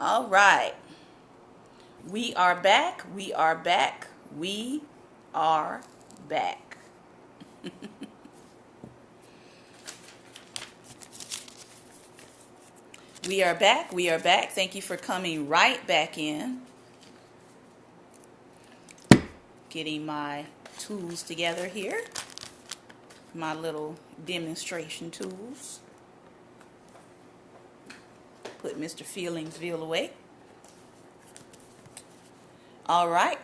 All right. We are back. We are back. We are back. We are back. We are back. Thank you for coming right back in. Getting my tools together here. My little demonstration tools. Put Mr. Feelingsville away. All right.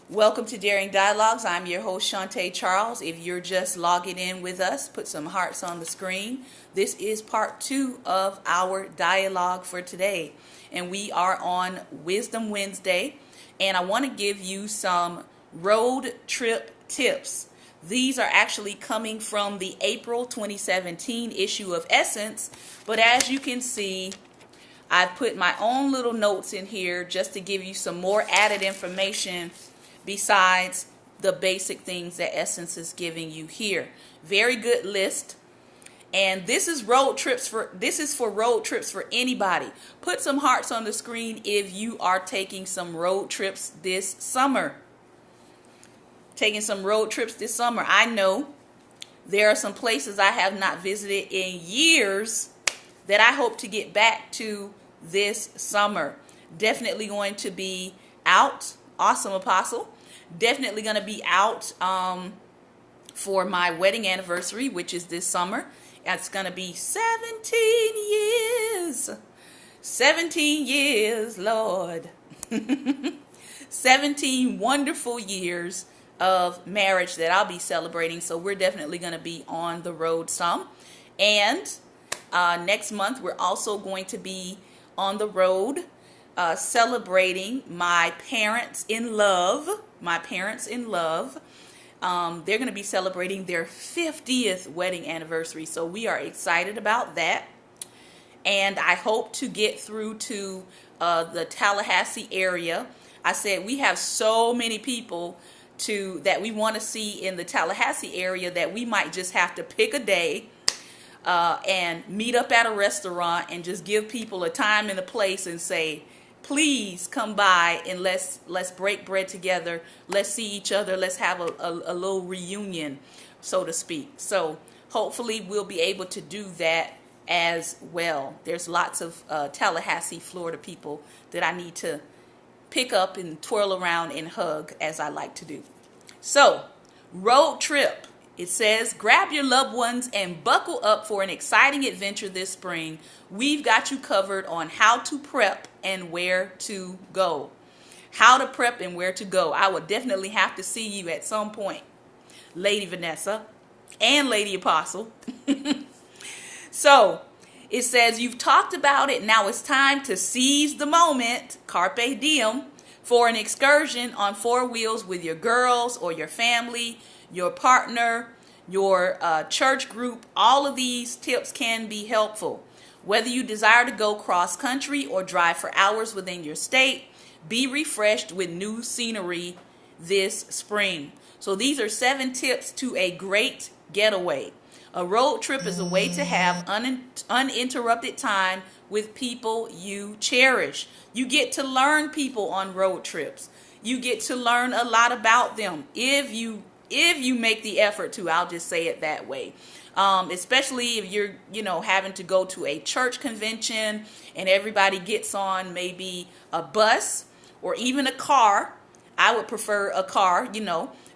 Welcome to Daring Dialogues. I'm your host, Shantae Charles. If you're just logging in with us, put some hearts on the screen. This is part 2 of our dialogue for today. And we are on Wisdom Wednesday. And I want to give you some road trip tips. These are actually coming from the April 2017 issue of Essence. But as you can see, I've put my own little notes in here just to give you some more added information besides the basic things that Essence is giving you here. Very good list. And this is for road trips for anybody. Put some hearts on the screen if you are taking some road trips this summer. Taking some road trips this summer. I know there are some places I have not visited in years that I hope to get back to this summer. Definitely going to be out. Awesome Apostle. Definitely going to be out for my wedding anniversary, which is this summer. It's going to be 17 years. 17 years, Lord. 17 wonderful years of marriage that I'll be celebrating. So we're definitely going to be on the road some. And next month, we're also going to be on the road celebrating my parents in love. My parents in love. They're going to be celebrating their 50th wedding anniversary. So we are excited about that. And I hope to get through to the Tallahassee area. I said we have so many people that we want to see in the Tallahassee area that we might just have to pick a day and meet up at a restaurant and just give people a time and a place and say, please come by and let's break bread together. Let's see each other. Let's have a little reunion, so to speak. So hopefully we'll be able to do that as well. There's lots of Tallahassee, Florida people that I need to pick up and twirl around and hug, as I like to do. So, road trip. It says, grab your loved ones and buckle up for an exciting adventure this spring. We've got you covered on how to prep and where to go. How to prep and where to go. I will definitely have to see you at some point, Lady Vanessa and Lady Apostle. So, it says, you've talked about it. Now it's time to seize the moment, carpe diem, for an excursion on 4 wheels with your girls or your family, your partner, your church group. All of these tips can be helpful. Whether you desire to go cross country or drive for hours within your state, be refreshed with new scenery this spring. So these are 7 tips to a great getaway. A road trip is a way to have uninterrupted time with people you cherish. You get to learn people on road trips. You get to learn a lot about them if you make the effort to. I'll just say it that way. Especially if you're, having to go to a church convention and everybody gets on maybe a bus or even a car. I would prefer a car,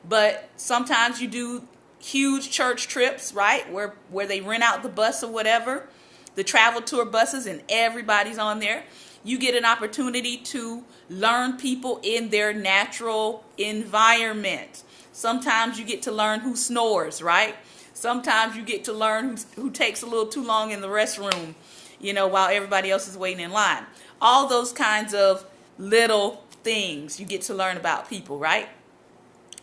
but sometimes you do huge church trips, right? Where they rent out the bus or whatever, the travel tour buses, and everybody's on there. You get an opportunity to learn people in their natural environment. Sometimes you get to learn who snores, right? Sometimes you get to learn who takes a little too long in the restroom, while everybody else is waiting in line. All those kinds of little things you get to learn about people, right?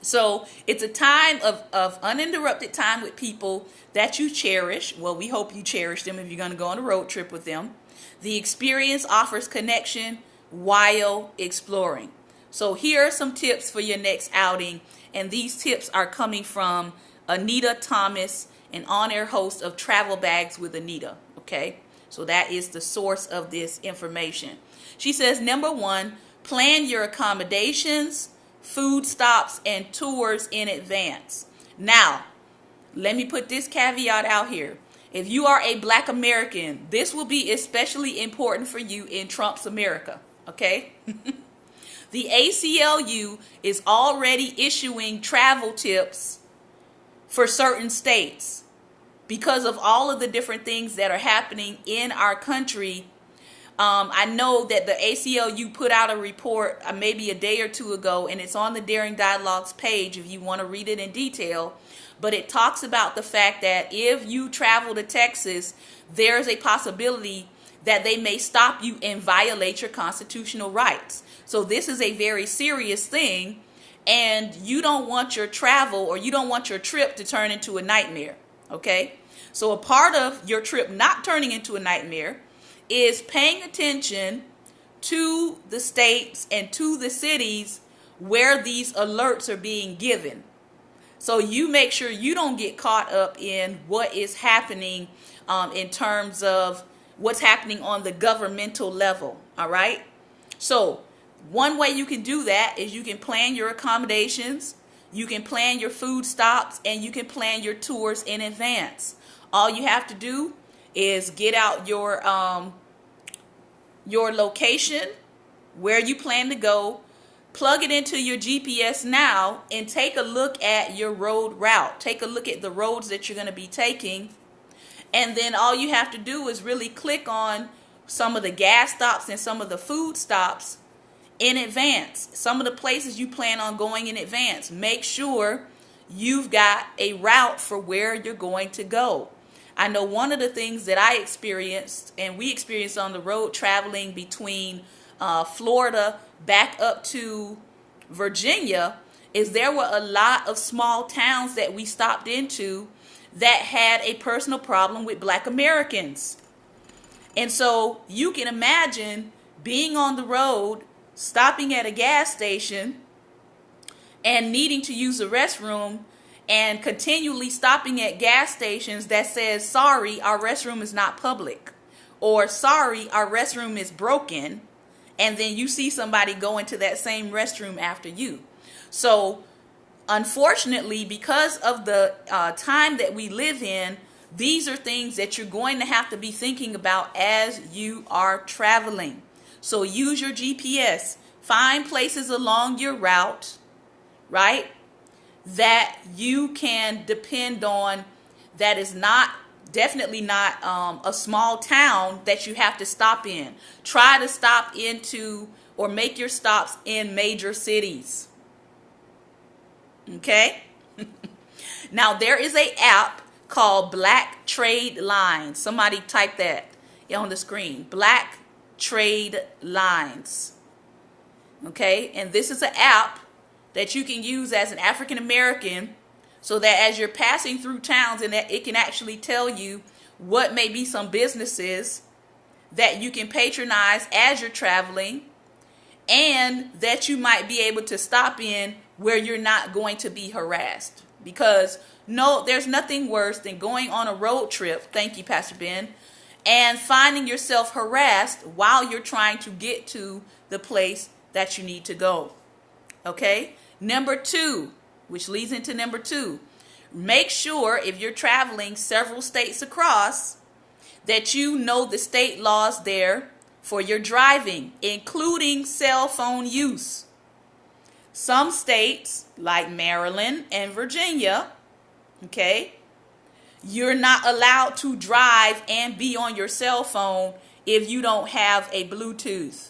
So it's a time of uninterrupted time with people that you cherish. Well, we hope you cherish them if you're going to go on a road trip with them. The experience offers connection while exploring. So here are some tips for your next outing. And these tips are coming from Anita Thomas, an on-air host of Travel Bags with Anita. Okay, So that is the source of this information. She says, number one, plan your accommodations, food stops, and tours in advance. Now, let me put this caveat out here. If you are a Black American, this will be especially important for you in Trump's America, okay? The ACLU is already issuing travel tips for certain states because of all of the different things that are happening in our country. I know that the ACLU put out a report maybe a day or two ago, and it's on the Daring Dialogues page if you want to read it in detail. But it talks about the fact that if you travel to Texas, there's a possibility that they may stop you and violate your constitutional rights. So this is a very serious thing, and you don't want your travel or you don't want your trip to turn into a nightmare, okay? So a part of your trip not turning into a nightmare is paying attention to the states and to the cities where these alerts are being given. So you make sure you don't get caught up in what is happening in terms of what's happening on the governmental level, all right? So one way you can do that is you can plan your accommodations, you can plan your food stops, and you can plan your tours in advance. All you have to do is get out your location, where you plan to go, plug it into your GPS now, and take a look at your road route. Take a look at the roads that you're going to be taking. And then all you have to do is really click on some of the gas stops and some of the food stops in advance. Some of the places you plan on going in advance. Make sure you've got a route for where you're going to go. I know one of the things that I experienced, and we experienced on the road traveling between Florida back up to Virginia, is there were a lot of small towns that we stopped into that had a personal problem with Black Americans. And so you can imagine being on the road, stopping at a gas station and needing to use the restroom, and continually stopping at gas stations that says, sorry, our restroom is not public, or sorry, our restroom is broken, and then you see somebody go into that same restroom after you. So unfortunately, because of the time that we live in, these are things that you're going to have to be thinking about as you are traveling. So use your GPS. Find places along your route, right, that you can depend on, that is not, definitely not a small town that you have to stop in. Try to stop into or make your stops in major cities. Okay? Now there is an app called Black Trade Lines. Somebody type that on the screen. Black Trade Lines. Okay? And this is an app that you can use as an African American, so that as you're passing through towns, and that it can actually tell you what may be some businesses that you can patronize as you're traveling, and that you might be able to stop in where you're not going to be harassed. Because no, there's nothing worse than going on a road trip, thank you, Pastor Ben, and finding yourself harassed while you're trying to get to the place that you need to go. Okay? Number two, which leads into number two, make sure if you're traveling several states across that you know the state laws there for your driving, including cell phone use. Some states, like Maryland and Virginia, okay, you're not allowed to drive and be on your cell phone if you don't have a Bluetooth.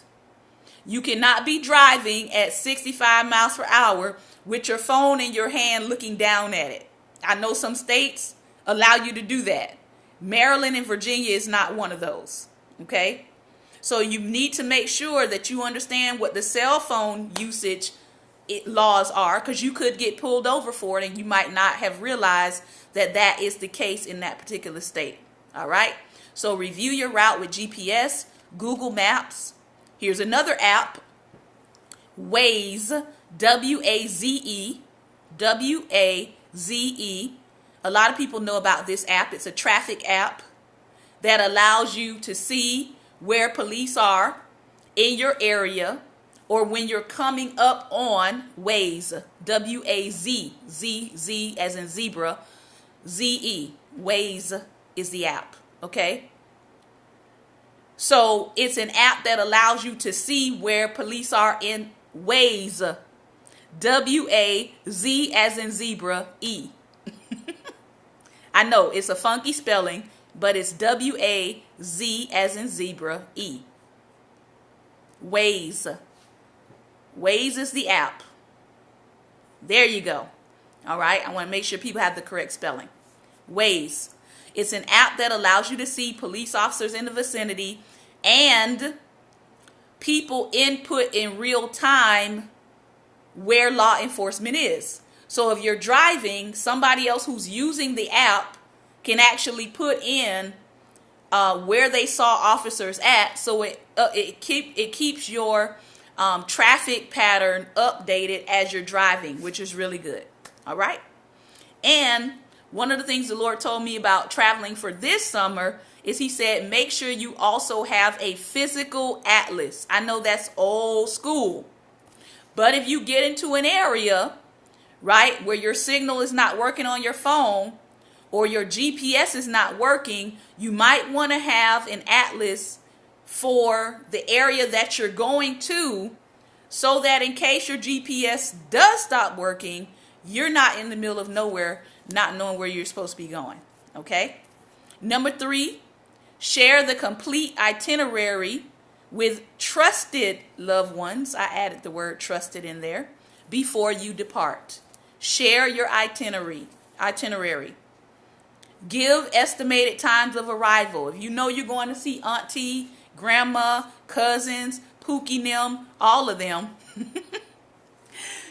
You cannot be driving at 65 miles per hour with your phone in your hand looking down at it. I know some states allow you to do that. Maryland and Virginia is not one of those. Okay? So you need to make sure that you understand what the cell phone usage laws are, because you could get pulled over for it and you might not have realized that that is the case in that particular state. All right? So review your route with GPS, Google Maps. Here's another app, Waze, W-A-Z-E, W-A-Z-E. A lot of people know about this app. It's a traffic app that allows you to see where police are in your area, or when you're coming up on Waze, W-A-Z, Z as in zebra, Z-E. Waze is the app, okay? So it's an app that allows you to see where police are in Waze, W-A-Z as in zebra, E. I know it's a funky spelling, but it's W-A-Z as in zebra, E. Waze. Waze is the app. There you go. All right. I want to make sure people have the correct spelling. Waze. It's an app that allows you to see police officers in the vicinity and people input in real time where law enforcement is. So if you're driving, somebody else who's using the app can actually put in where they saw officers at, so it keeps your traffic pattern updated as you're driving, which is really good. All right. And one of the things the Lord told me about traveling for this summer is he said, make sure you also have a physical atlas. I know that's old school, but if you get into an area, right, where your signal is not working on your phone or your GPS is not working, you might want to have an atlas for the area that you're going to, so that in case your GPS does stop working, you're not in the middle of nowhere, not knowing where you're supposed to be going. Okay. Number 3, share the complete itinerary with trusted loved ones. I added the word trusted in there. Before you depart, share your itinerary. Give estimated times of arrival. If you know you're going to see auntie, grandma, cousins, Pookie them, all of them,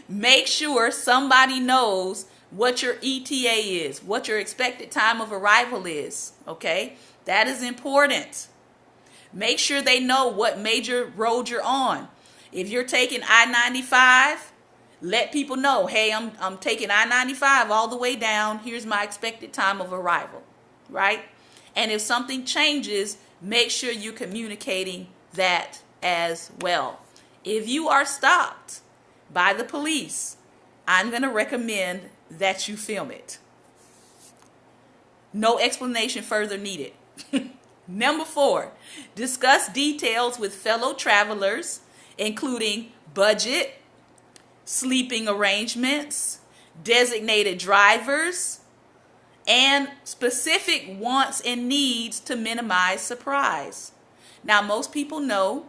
make sure somebody knows what your ETA is, what your expected time of arrival is, okay? That is important. Make sure they know what major road you're on. If you're taking I-95, let people know, hey, I'm taking I-95 all the way down. Here's my expected time of arrival, right? And if something changes, make sure you're communicating that as well. If you are stopped by the police, I'm going to recommend that you film it. No explanation further needed. Number 4, discuss details with fellow travelers, including budget, sleeping arrangements, designated drivers, and specific wants and needs to minimize surprise. Now, most people know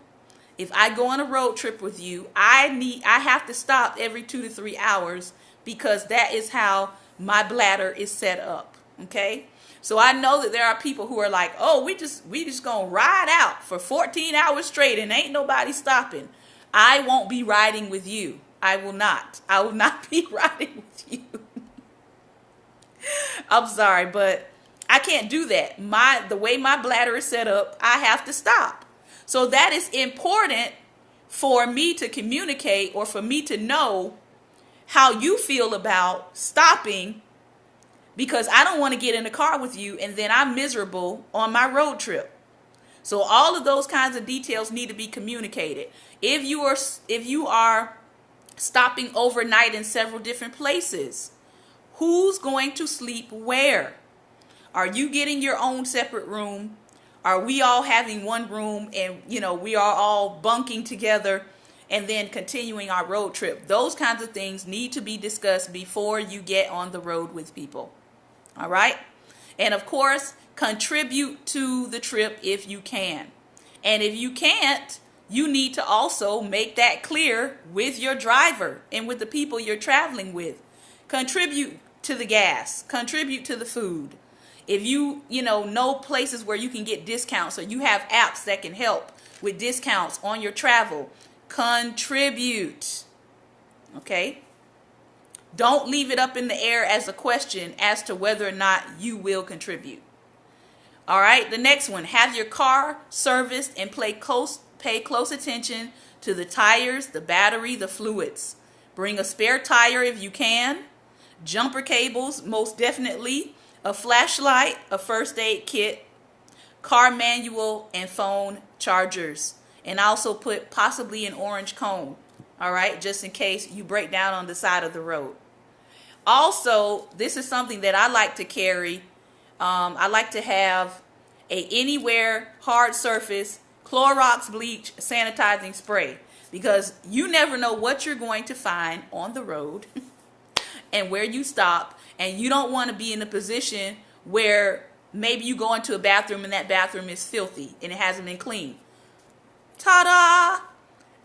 if I go on a road trip with you, I have to stop every 2 to 3 hours because that is how my bladder is set up. Okay? So I know that there are people who are like, oh, we just gonna ride out for 14 hours straight and ain't nobody stopping. I won't be riding with you. I will not be riding with you. I'm sorry, but I can't do that. The way my bladder is set up, I have to stop. So that is important for me to communicate, or for me to know how you feel about stopping, because I don't want to get in the car with you and then I'm miserable on my road trip. So all of those kinds of details need to be communicated. If you are stopping overnight in several different places, who's going to sleep where? Are you getting your own separate room? Are we all having one room and, we are all bunking together and then continuing our road trip? Those kinds of things need to be discussed before you get on the road with people. All right? And of course, contribute to the trip if you can. And if you can't, you need to also make that clear with your driver and with the people you're traveling with. Contribute to the gas. Contribute to the food. If you know places where you can get discounts, or you have apps that can help with discounts on your travel, contribute. Okay? Don't leave it up in the air as a question as to whether or not you will contribute. All right, the next one, have your car serviced and pay close attention to the tires, the battery, the fluids. Bring a spare tire if you can, jumper cables, most definitely, a flashlight, a first aid kit, car manual, and phone chargers. And I also put possibly an orange cone, all right, just in case you break down on the side of the road. Also, this is something that I like to carry. I like to have a anywhere hard surface Clorox bleach sanitizing spray, because you never know what you're going to find on the road and where you stop, and you don't want to be in a position where maybe you go into a bathroom and that bathroom is filthy and it hasn't been cleaned. Ta-da!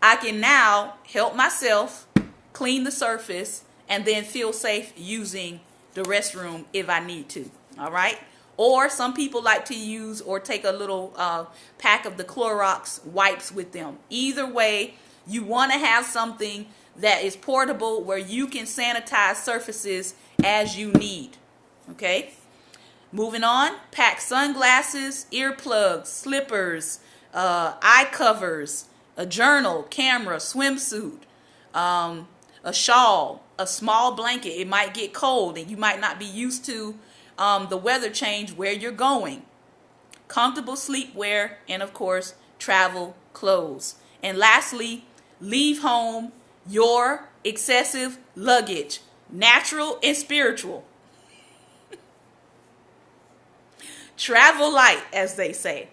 I can now help myself clean the surface and then feel safe using the restroom if I need to. All right? Or some people like to use or take a little pack of the Clorox wipes with them. Either way, you want to have something that is portable where you can sanitize surfaces as you need. Okay? Moving on, pack sunglasses, earplugs, slippers, eye covers, a journal, camera, swimsuit, a shawl, a small blanket. It might get cold and you might not be used to the weather change where you're going. Comfortable sleepwear, and of course, travel clothes. And lastly, leave home your excessive luggage, natural and spiritual. Travel light, as they say.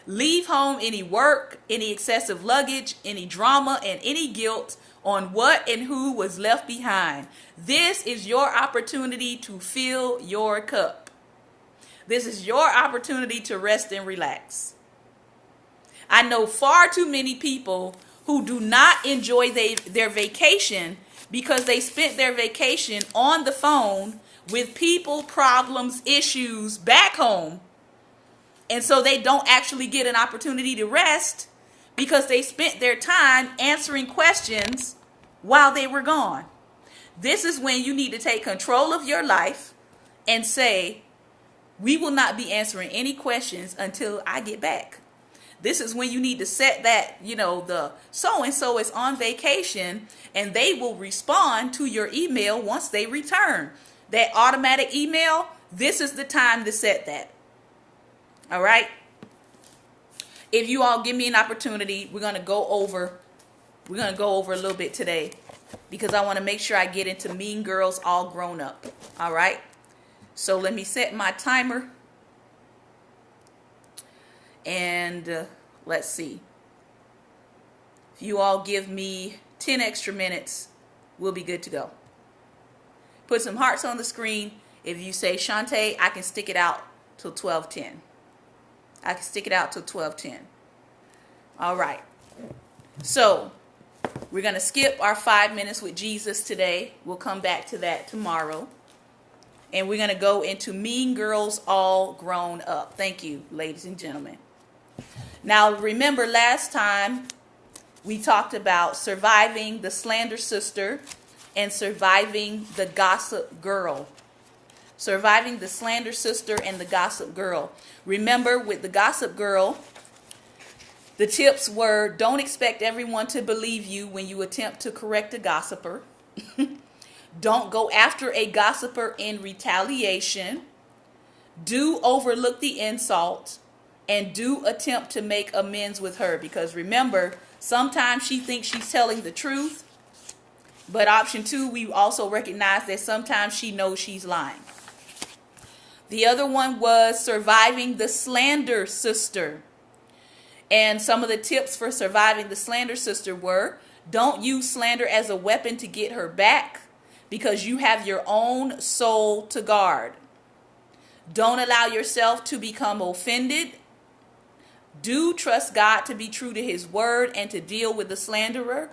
Leave home any work, any excessive luggage, any drama, and any guilt on what and who was left behind. This is your opportunity to fill your cup. This is your opportunity to rest and relax. I know far too many people who do not enjoy their vacation because they spent their vacation on the phone with people, problems, issues back home. And so they don't actually get an opportunity to rest because they spent their time answering questions while they were gone. This is when you need to take control of your life and say, we will not be answering any questions until I get back. This is when you need to set that, the so-and-so is on vacation and they will respond to your email once they return. That automatic email, this is the time to set that. All right? If you all give me an opportunity, we're going to go over a little bit today because I want to make sure I get into Mean Girls All Grown Up. All right? So let me set my timer. And let's see. If you all give me 10 extra minutes, we'll be good to go. Put some hearts on the screen. If you say, Shantae, I can stick it out till 12:10. I can stick it out till 12:10. All right. So we're going to skip our 5 minutes with Jesus today. We'll come back to that tomorrow. And we're going to go into Mean Girls All Grown Up. Thank you, ladies and gentlemen. Now, remember last time we talked about surviving the slander sister and surviving the gossip girl. Surviving the slander sister and the gossip girl. Remember, with the gossip girl, the tips were, don't expect everyone to believe you when you attempt to correct a gossiper. Don't go after a gossiper in retaliation. Do overlook the insult. And do attempt to make amends with her. Because remember, sometimes she thinks she's telling the truth. But option 2, we also recognize that sometimes she knows she's lying. The other one was surviving the slander sister. And some of the tips for surviving the slander sister were, don't use slander as a weapon to get her back because you have your own soul to guard. Don't allow yourself to become offended. Do trust God to be true to his word and to deal with the slanderer.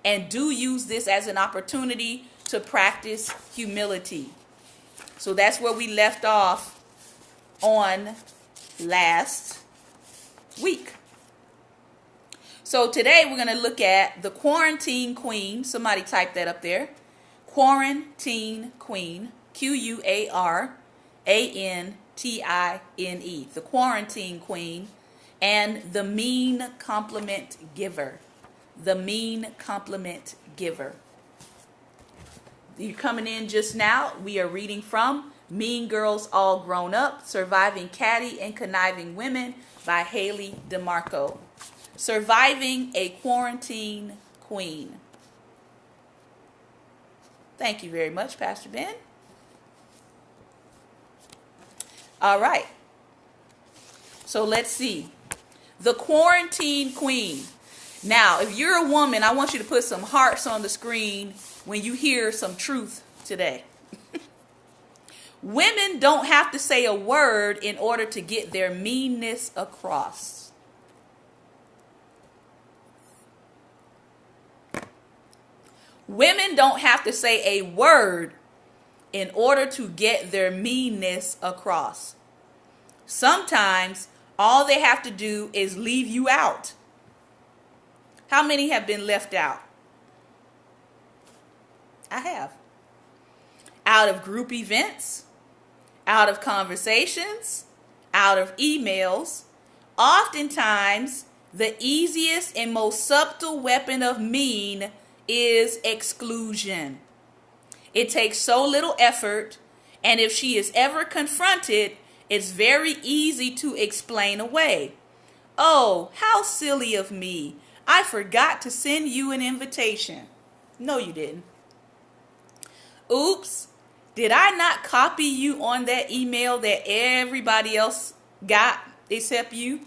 And do use this as an opportunity to practice humility. So that's where we left off on last week. So today we're going to look at the Quarantine Queen. Somebody type that up there. Quarantine Queen. Quarantine. The Quarantine Queen. And the Mean Compliment Giver. The Mean Compliment Giver. You're coming in just now. We are reading from Mean Girls All Grown Up, Surviving Catty and Conniving Women by Haley DeMarco. Surviving a Quarantine Queen. Thank you very much, Pastor Ben. All right. So let's see. The Quarantine Queen. Now, if you're a woman, I want you to put some hearts on the screen when you hear some truth today. Women don't have to say a word in order to get their meanness across. Women don't have to say a word in order to get their meanness across. Sometimes all they have to do is leave you out. How many have been left out? I have. Out of group events, out of conversations, out of emails. Oftentimes, the easiest and most subtle weapon of mean is exclusion. It takes so little effort, and if she is ever confronted, it's very easy to explain away. Oh, how silly of me. I forgot to send you an invitation. No, you didn't. Oops, did I not copy you on that email that everybody else got except you?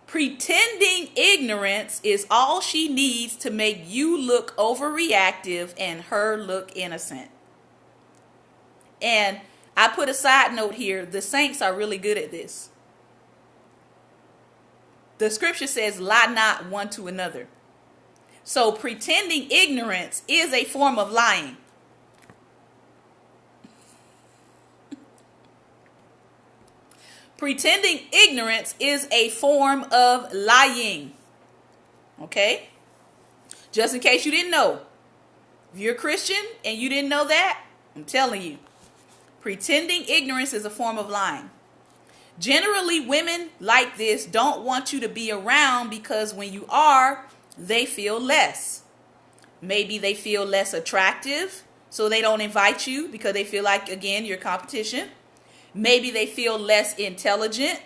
Pretending ignorance is all she needs to make you look overreactive and her look innocent. And I put a side note here. The saints are really good at this. The scripture says, lie not one to another. So pretending ignorance is a form of lying. Pretending ignorance is a form of lying. Okay? Just in case you didn't know. If you're a Christian and you didn't know that, I'm telling you. Pretending ignorance is a form of lying. Generally, women like this don't want you to be around because when you are, they feel less. Maybe they feel less attractive, so they don't invite you because they feel like, again, you're competition. Maybe they feel less intelligent,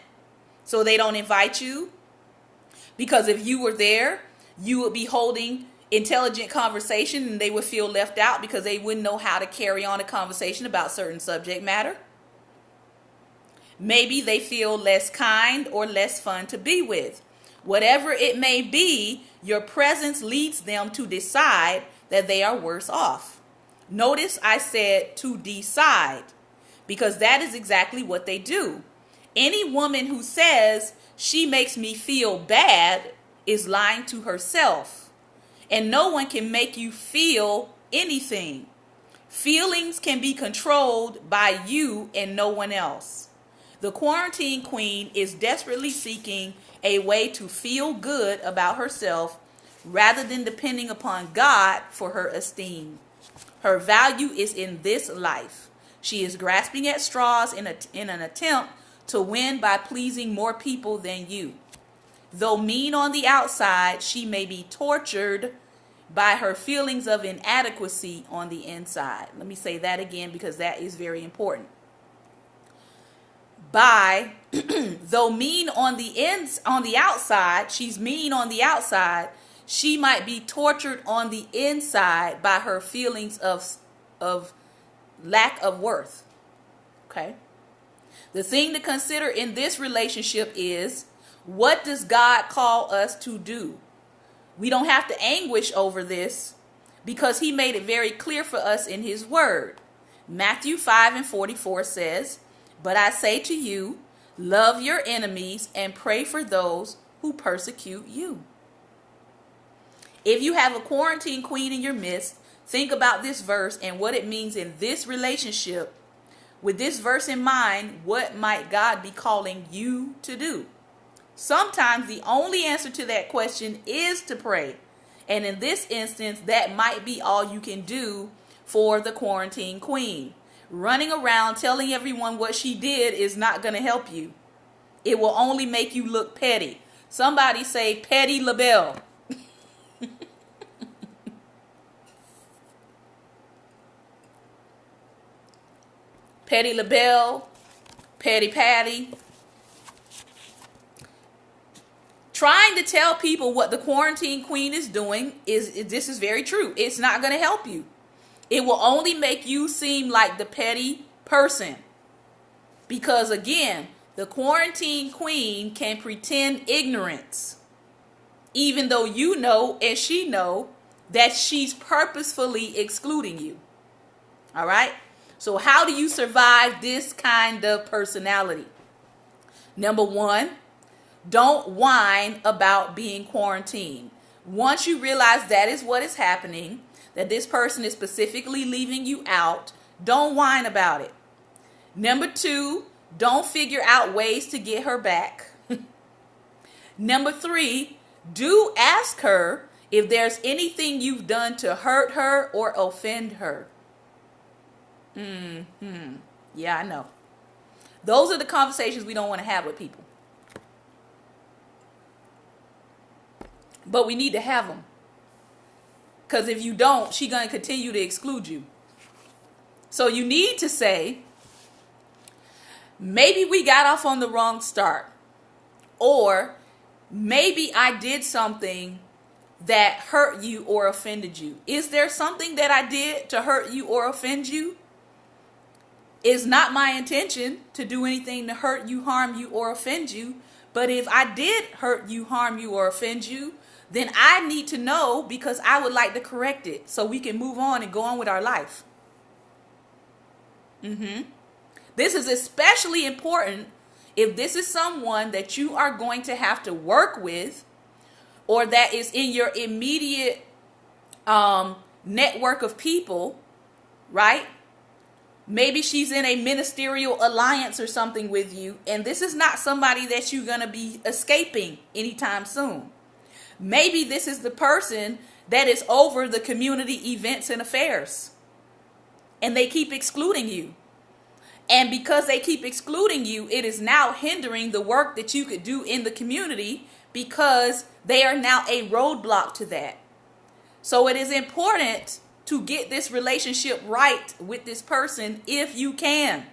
so they don't invite you. Because if you were there, you would be holding intelligent conversation and they would feel left out because they wouldn't know how to carry on a conversation about certain subject matter. Maybe they feel less kind or less fun to be with. Whatever it may be, your presence leads them to decide that they are worse off. Notice I said to decide, because that is exactly what they do. Any woman who says she makes me feel bad is lying to herself. And no one can make you feel anything. Feelings can be controlled by you and no one else. The quarantine queen is desperately seeking a way to feel good about herself rather than depending upon God for her esteem. Her value is in this life. She is grasping at straws in an attempt to win by pleasing more people than you. Though mean on the outside, she may be tortured by her feelings of inadequacy on the inside. Let me say that again because that is very important. Though mean on the outside, she's mean on the outside, she might be tortured on the inside by her feelings of lack of worth. Okay? The thing to consider in this relationship is, what does God call us to do? We don't have to anguish over this because he made it very clear for us in his word. Matthew 5:44 says, "But I say to you, love your enemies and pray for those who persecute you." If you have a quarantine queen in your midst, think about this verse and what it means in this relationship. With this verse in mind, what might God be calling you to do? Sometimes the only answer to that question is to pray. And in this instance, that might be all you can do for the quarantine queen. Running around telling everyone what she did is not going to help you. It will only make you look petty. Somebody say Petty LaBelle. Petty LaBelle, Petty Patty. Trying to tell people what the quarantine queen is doing this is very true. It's not going to help you. It will only make you seem like the petty person. Because again, the quarantine queen can pretend ignorance, even though you know and she know that she's purposefully excluding you. All right? So how do you survive this kind of personality? Number one, don't whine about being quarantined. Once you realize that is what is happening, that this person is specifically leaving you out, don't whine about it. Number two, don't figure out ways to get her back. Number three, do ask her if there's anything you've done to hurt her or offend her. Yeah, I know. Those are the conversations we don't want to have with people. But we need to have them. Because if you don't, she's going to continue to exclude you. So you need to say, maybe we got off on the wrong start. Or maybe I did something that hurt you or offended you. Is there something that I did to hurt you or offend you? It's not my intention to do anything to hurt you, harm you, or offend you. But if I did hurt you, harm you, or offend you, then I need to know, because I would like to correct it so we can move on and go on with our life. This is especially important if this is someone that you are going to have to work with, or that is in your immediate network of people, right? Maybe she's in a ministerial alliance or something with you, and this is not somebody that you're going to be escaping anytime soon. Maybe this is the person that is over the community events and affairs, and they keep excluding you. And because they keep excluding you, it is now hindering the work that you could do in the community, because they are now a roadblock to that. So it is important to get this relationship right with this person if you can.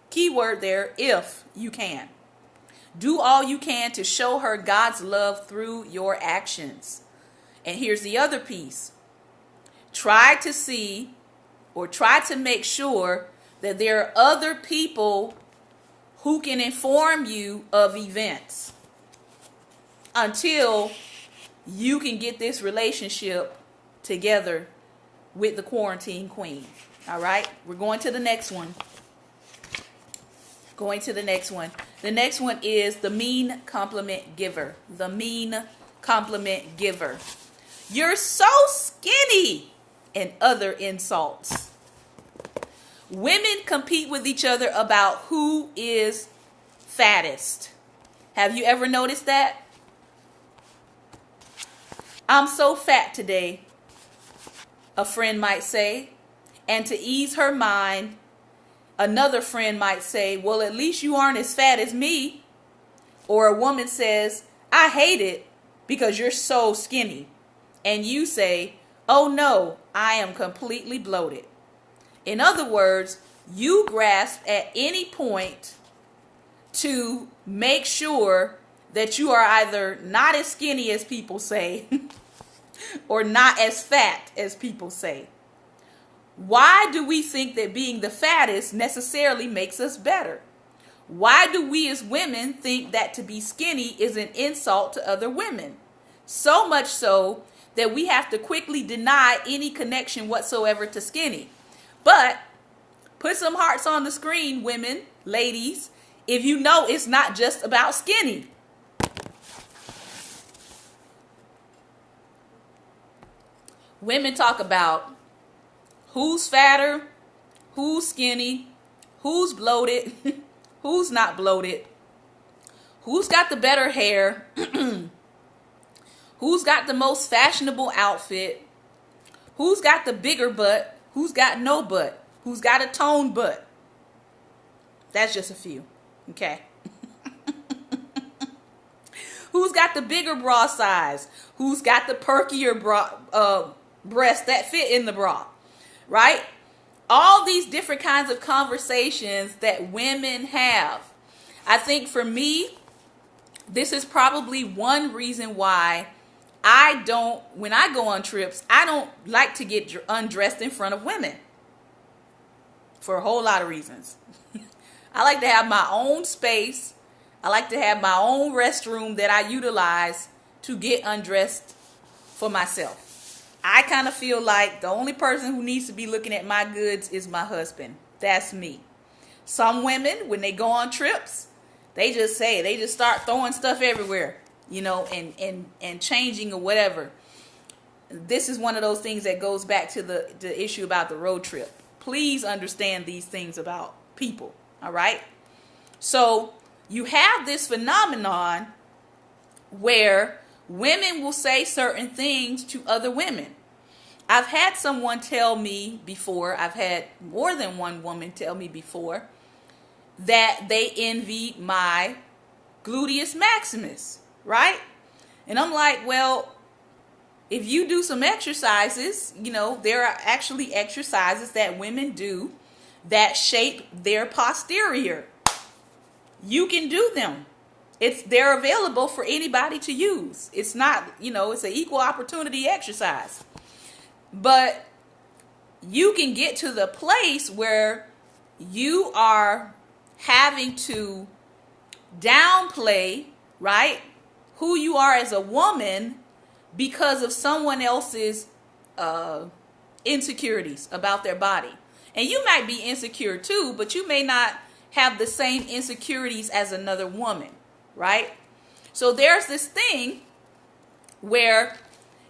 Keyword there, if you can. Do all you can to show her God's love through your actions. And here's the other piece. Try to see, or try to make sure, that there are other people who can inform you of events until you can get this relationship together with the quarantine queen. All right, we're going to the next one. The next one is the mean compliment giver. The mean compliment giver. You're so skinny, and other insults. Women compete with each other about who is fattest. Have you ever noticed that? I'm so fat today, a friend might say. And to ease her mind, another friend might say, well, at least you aren't as fat as me. Or a woman says, I hate it because you're so skinny. And you say, oh no, I am completely bloated. In other words, you grasp at any point to make sure that you are either not as skinny as people say or not as fat as people say. Why do we think that being the fattest necessarily makes us better? Why do we as women think that to be skinny is an insult to other women? So much so that we have to quickly deny any connection whatsoever to skinny. But put some hearts on the screen, women, ladies, if you know it's not just about skinny. Women talk about who's fatter, who's skinny, who's bloated, who's not bloated, who's got the better hair, who's got the most fashionable outfit, who's got the bigger butt, who's got no butt, who's got a toned butt. That's just a few, okay? Who's got the bigger bra size? Who's got the perkier bra, breasts that fit in the bra, right? All these different kinds of conversations that women have. I think for me, this is probably one reason why when I go on trips, I don't like to get undressed in front of women. For a whole lot of reasons. I like to have my own space. I like to have my own restroom that I utilize to get undressed for myself. I kind of feel like the only person who needs to be looking at my goods is my husband. That's me. Some women, when they go on trips, they just start throwing stuff everywhere, and changing or whatever. This is one of those things that goes back to the issue about the road trip. Please understand these things about people, all right? So you have this phenomenon where women will say certain things to other women. I've had someone tell me before, I've had more than one woman tell me before, that they envied my gluteus maximus, right? And I'm like, well, if you do some exercises, there are actually exercises that women do that shape their posterior. You can do them. They're available for anybody to use. It's not, it's an equal opportunity exercise. But you can get to the place where you are having to downplay, right, who you are as a woman because of someone else's insecurities about their body. And you might be insecure too, but you may not have the same insecurities as another woman, right? So there's this thing where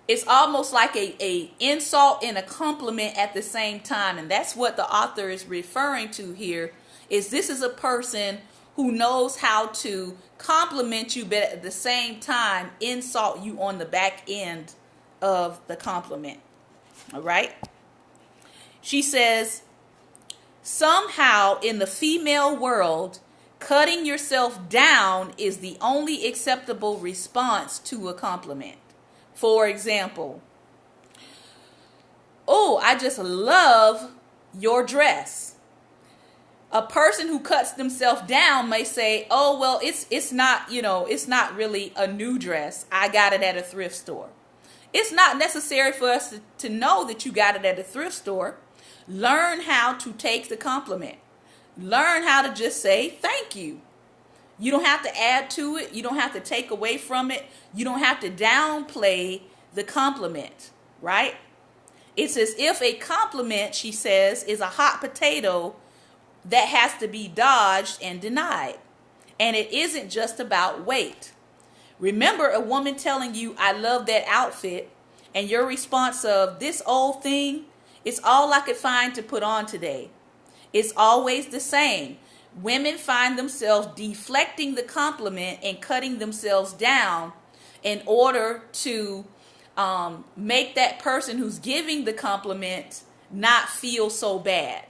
it's almost like a insult and a compliment at the same time. And that's what the author is referring to here, is this is a person who knows how to compliment you, but at the same time insult you on the back end of the compliment. All right? She says, somehow in the female world, cutting yourself down is the only acceptable response to a compliment. For example, oh, I just love your dress. A person who cuts themselves down may say, oh, well, it's not, it's not really a new dress. I got it at a thrift store. It's not necessary for us to know that you got it at a thrift store. Learn how to take the compliment. Learn how to just say thank you. You don't have to add to it. You don't have to take away from it. You don't have to downplay the compliment, right? It's as if a compliment, she says, is a hot potato that has to be dodged and denied. And it isn't just about weight. Remember a woman telling you, I love that outfit, and your response of, this old thing, it's all I could find to put on today. It's always the same. Women find themselves deflecting the compliment and cutting themselves down in order to make that person who's giving the compliment not feel so bad.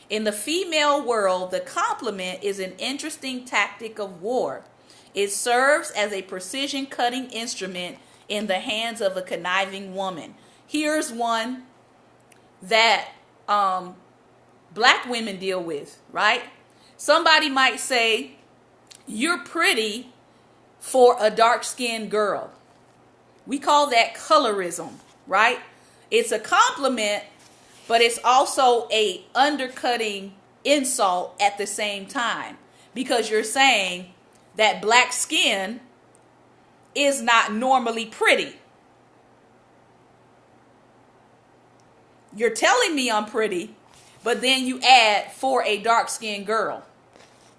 In the female world, the compliment is an interesting tactic of war. It serves as a precision cutting instrument in the hands of a conniving woman. Here's one that black women deal with, right? Somebody might say, you're pretty for a dark-skinned girl. We call that colorism, right? It's a compliment, but it's also a undercutting insult at the same time, because you're saying that black skin is not normally pretty. You're telling me I'm pretty, but then you add for a dark-skinned girl.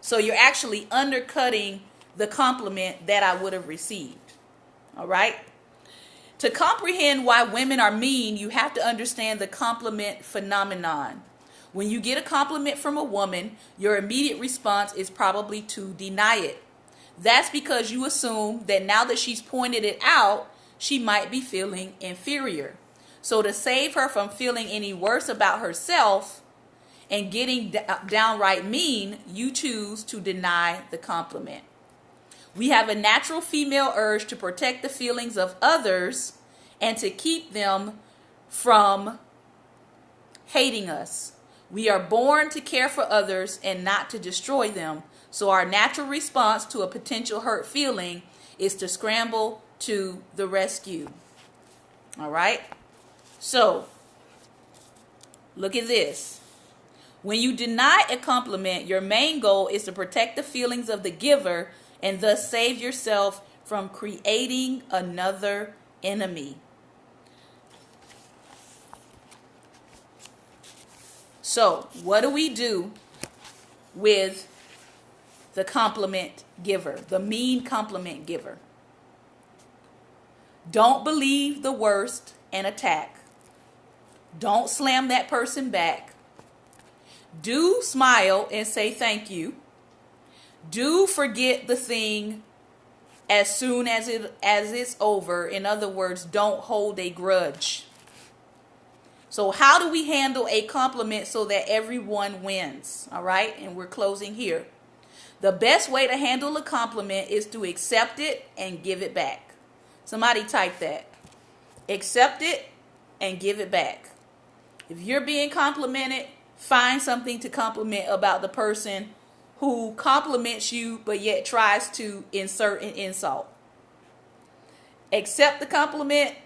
So you're actually undercutting the compliment that I would have received. All right? To comprehend why women are mean, you have to understand the compliment phenomenon. When you get a compliment from a woman, your immediate response is probably to deny it. That's because you assume that now that she's pointed it out, she might be feeling inferior. So to save her from feeling any worse about herself and getting downright mean, you choose to deny the compliment. We have a natural female urge to protect the feelings of others and to keep them from hating us. We are born to care for others and not to destroy them. So our natural response to a potential hurt feeling is to scramble to the rescue. All right? So, look at this. When you deny a compliment, your main goal is to protect the feelings of the giver and thus save yourself from creating another enemy. So, what do we do with the compliment giver, the mean compliment giver? Don't believe the worst and attack. Don't slam that person back. Do smile and say thank you. Do forget the thing as soon as it's over. In other words, don't hold a grudge. So how do we handle a compliment so that everyone wins? All right, and we're closing here. The best way to handle a compliment is to accept it and give it back. Somebody type that. Accept it and give it back. If you're being complimented, find something to compliment about the person who compliments you but yet tries to insert an insult. Accept the compliment,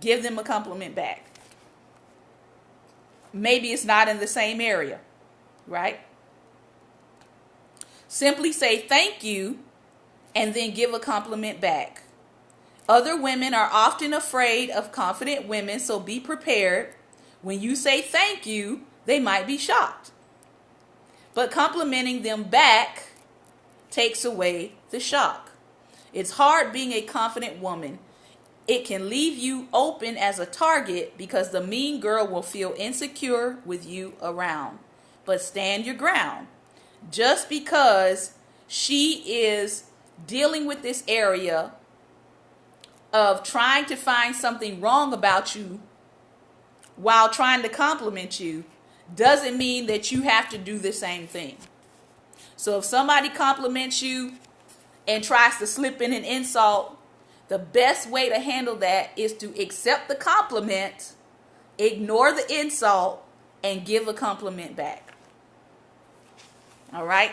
give them a compliment back. Maybe it's not in the same area, right? Simply say thank you and then give a compliment back. Other women are often afraid of confident women, so be prepared. When you say thank you, they might be shocked. But complimenting them back takes away the shock. It's hard being a confident woman. It can leave you open as a target because the mean girl will feel insecure with you around. But stand your ground. Just because she is dealing with this area of trying to find something wrong about you while trying to compliment you doesn't mean that you have to do the same thing. So if somebody compliments you and tries to slip in an insult, the best way to handle that is to accept the compliment, ignore the insult, and give a compliment back. All right?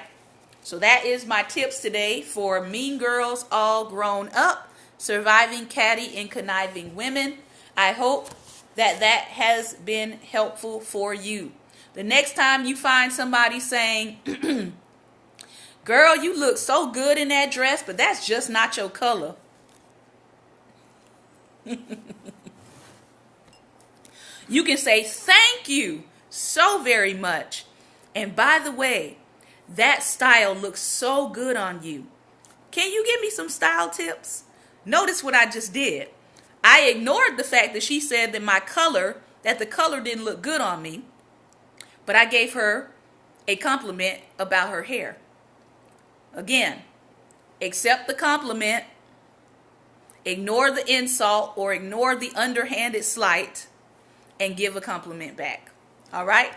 So that is my tips today for mean girls all grown up, surviving catty and conniving women. I hope that has been helpful for you. The next time you find somebody saying, girl, you look so good in that dress, but that's just not your color. You can say thank you so very much. And by the way, that style looks so good on you. Can you give me some style tips? Notice what I just did. I ignored the fact that she said that the color didn't look good on me, but I gave her a compliment about her hair. Again, accept the compliment, ignore the insult or ignore the underhanded slight, and give a compliment back. All right?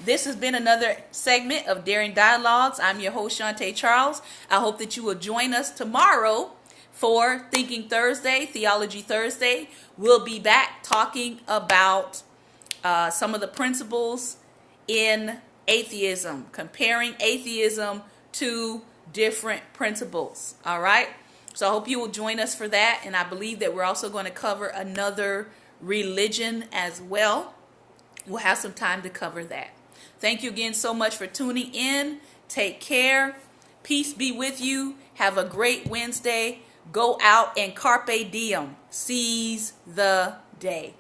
This has been another segment of Daring Dialogues. I'm your host, Shantae Charles. I hope that you will join us tomorrow for Thinking Thursday, Theology Thursday. We'll be back talking about some of the principles in atheism, comparing atheism to different principles. All right? So I hope you will join us for that. And I believe that we're also going to cover another religion as well. We'll have some time to cover that. Thank you again so much for tuning in. Take care. Peace be with you. Have a great Wednesday. Go out and carpe diem. Seize the day.